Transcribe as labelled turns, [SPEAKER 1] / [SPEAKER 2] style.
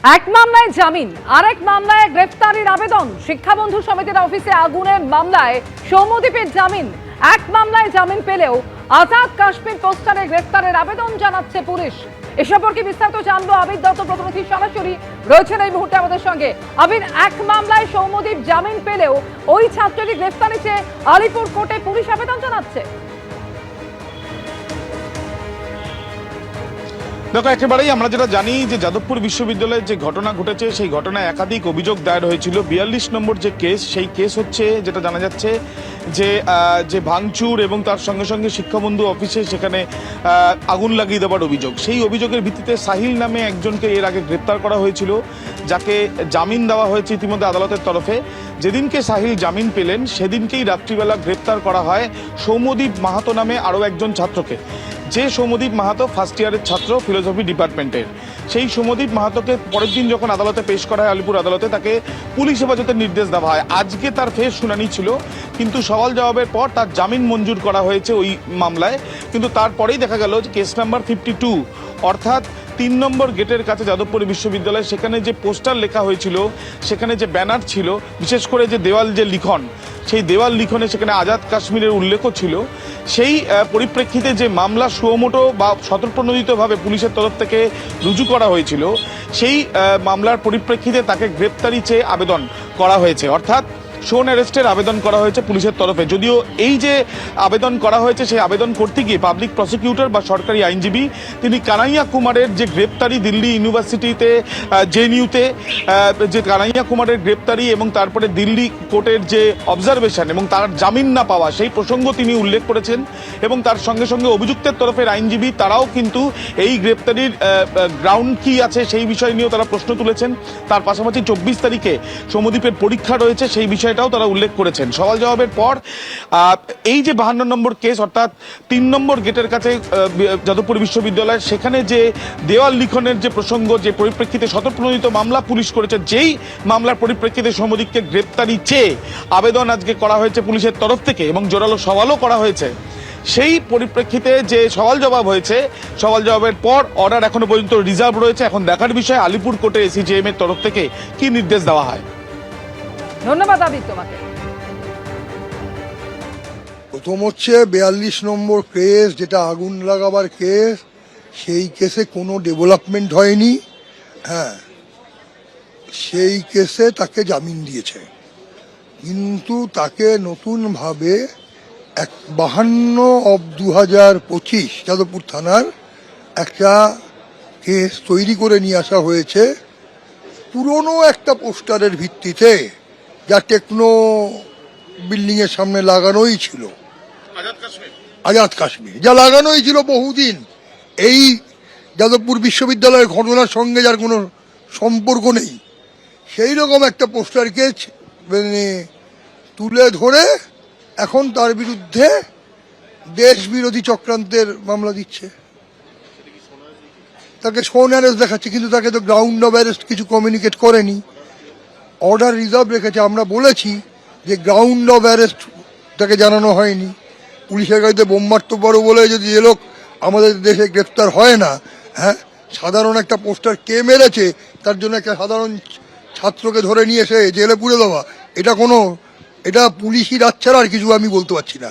[SPEAKER 1] এক মামলায় জামিন, আরেক মামলায় গ্রেফতারির আবেদন। শিক্ষাবন্ধু সমিতির অফিসে আগুনের মামলায় সৌম্যদীপের জামিন। এক মামলায় জামিন পেলেও আজাদ কাশ্মীর পোস্টারে গ্রেফতারের আবেদন জানাচ্ছে পুলিশ। এ সম্পর্কে বিস্তারিত জানবো আবির দত্ত প্রতিনিধি সরাসরি রয়েছেন এই মুহূর্তে আমাদের সঙ্গে। আবির, এক মামলায় সৌম্যদীপ জামিন পেলেও ওই ছাত্রটি গ্রেফতারি চেয়ে আলিপুর কোর্টে পুলিশ আবেদন জানাচ্ছে।
[SPEAKER 2] দেখো, একেবারেই আমরা যেটা জানি যে যাদবপুর বিশ্ববিদ্যালয়ের যে ঘটনা ঘটেছে সেই ঘটনায় একাধিক অভিযোগ দায়ের হয়েছিল। 42 নম্বর যে কেস, সেই কেস হচ্ছে যেটা জানা যাচ্ছে যে ভাঙচুর এবং তার সঙ্গে সঙ্গে শিক্ষাবন্ধু অফিসে সেখানে আগুন লাগিয়ে দেওয়ার অভিযোগ। সেই অভিযোগের ভিত্তিতে সাহিল নামে একজনকে এর আগে গ্রেপ্তার করা হয়েছিল, যাকে জামিন দেওয়া হয়েছে ইতিমধ্যে আদালতের তরফে। যেদিনকে সাহিল জামিন পেলেন সেদিনকেই রাত্রিবেলা গ্রেপ্তার করা হয় সৌম্যদীপ মাহাতো নামে আরও একজন ছাত্রকে। যে সৌম্যদীপ মাহাতো ফার্স্ট ইয়ারের ছাত্র ফিলোসফি ডিপার্টমেন্টের। সেই সৌম্যদীপ মাহাতোকে পরের দিন যখন আদালতে পেশ করা হয় আলিপুর আদালতে, তাকে পুলিশ হেফাজতের নির্দেশ দেওয়া হয়। আজকে তার ফের শুনানি ছিল, কিন্তু সওয়াল জবাবের পর তার জামিন মঞ্জুর করা হয়েছে ওই মামলায়। কিন্তু তারপরেই দেখা গেল যে কেস নাম্বার 52, অর্থাৎ 3 নম্বর গেটের কাছে যাদবপুর বিশ্ববিদ্যালয়, সেখানে যে পোস্টার লেখা হয়েছিল, সেখানে যে ব্যানার ছিল, বিশেষ করে যে দেওয়াল যে লিখন, সেই দেওয়াল লিখনে সেখানে আজাদ কাশ্মীরের উল্লেখও ছিল। সেই পরিপ্রেক্ষিতে যে মামলা সুমোটো বা স্বতঃপ্রণোদিতভাবে পুলিশের তরফ থেকে রুজু করা হয়েছিল, সেই মামলার পরিপ্রেক্ষিতে তাকে গ্রেপ্তারি চেয়ে আবেদন করা হয়েছে, অর্থাৎ শোন অ্যারেস্টের আবেদন করা হয়েছে পুলিশের তরফে। যদিও এই যে আবেদন করা হয়েছে সেই আবেদন করতে গিয়ে পাবলিক প্রসিকিউটর বা সরকারি আইনজীবী তিনি কানাইয়া কুমারের যে গ্রেপ্তারি দিল্লি ইউনিভার্সিটিতে জেএনইউতে যে কানাইয়া কুমারের গ্রেপ্তারি এবং তারপরে দিল্লি কোর্টের যে অবজারভেশন এবং তার জামিন না পাওয়া, সেই প্রসঙ্গ তিনি উল্লেখ করেছেন। এবং তার সঙ্গে সঙ্গে অভিযুক্তের তরফের আইনজীবী তারাও কিন্তু এই গ্রেপ্তারির গ্রাউন্ড কি আছে সেই বিষয় নিয়েও তারা প্রশ্ন তুলেছেন। তার পাশাপাশি 24 তারিখে সৌম্যদীপের পরীক্ষা রয়েছে, সেই বিষয়টাও তারা উল্লেখ করেছেন। সওয়াল জবাবের পর এই যে 52 নম্বর কেস, অর্থাৎ 3 নম্বর গেটের কাছে যাদবপুর বিশ্ববিদ্যালয়, সেখানে যে দেওয়াল লিখনের যে প্রসঙ্গ, যে পরিপ্রেক্ষিতে স্বতঃপ্রণোদিত মামলা পুলিশ করেছে, যেই মামলার পরিপ্রেক্ষিতে সৌম্যদীপকে গ্রেপ্তারি চেয়ে আবেদন আজকে করা হয়েছে পুলিশের তরফ থেকে এবং জোরালো সওয়ালও করা হয়েছে। সেই পরিপ্রেক্ষিতে যে সওয়াল জবাব হয়েছে, সওয়াল জবাবের পর অর্ডার এখনো পর্যন্ত রিজার্ভ রয়েছে। এখন দেখার বিষয় আলিপুর কোর্টে এসিজেএম এর তরফ থেকে কি নির্দেশ দেওয়া হয়।
[SPEAKER 1] ধন্যবাদ আবির তোমাকে।
[SPEAKER 3] প্রথম হচ্ছে 42 নম্বর কেস, যেটা আগুন লাগাবার কেস, সেই কেসে কোনো ডেভেলপমেন্ট হয়নি। হ্যাঁ, সেই কেসে তাকে জামিন দিয়েছে, কিন্তু তাকে নতুনভাবে 52/2025 যাদবপুর থানার একটা কেস তৈরি করে নিয়ে আসা হয়েছে পুরনো একটা পোস্টারের ভিত্তিতে, যা টেকনো বিল্ডিং এর সামনে লাগানোই ছিল, আজাদ কাশ্মীর, যা লাগানোই ছিল বহুদিন। এই যাদবপুর বিশ্ববিদ্যালয়ের ঘটনার সঙ্গে যার কোনো সম্পর্ক নেই, সেই রকম একটা পোস্টারকে মানে তুলে ধরে এখন তার বিরুদ্ধে দেশ বিরোধী চক্রান্তের মামলা দিচ্ছে। তাকে শোন অ্যারেস্ট দেখাচ্ছে, কিন্তু তাকে তো গ্রাউন্ড অফ অ্যারেস্ট কিছু কমিউনিকেট করেনি, অর্ডার রিজার্ভ রেখেছে। আমরা বলেছি যে গ্রাউন্ড অফ অ্যারেস্ট তাকে জানানো হয়নি। পুলিশের গাড়িতে বোম মারতে পারো বলে যদি এ লোক আমাদের দেশে গ্রেপ্তার হয় না, হ্যাঁ, সাধারণ একটা পোস্টার কে মেরেছে তার জন্য একটা সাধারণ ছাত্রকে ধরে নিয়ে এসে জেলে পুরে দেওয়া, এটা পুলিশি রাজ ছাড়া আর কিছু আমি বলতে পারছি না।